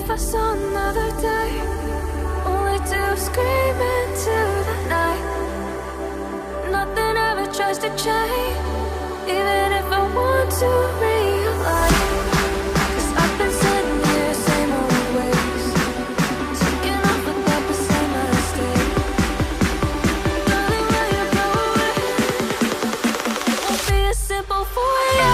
If I saw another day, only to scream into the night. Nothing ever tries to change, even if I want to realize. 'Cause I've been sitting here, same old ways, taking off without the same mistake. Darling, will you go away? It won't be as simple for you.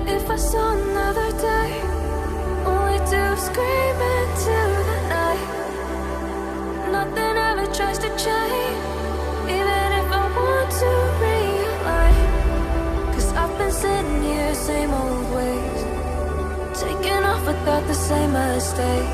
If I saw another day, only to scream into the night. Nothing ever tries to change, even if I want to realize. 'Cause I've been sitting here, same old ways, taking off without the same mistake.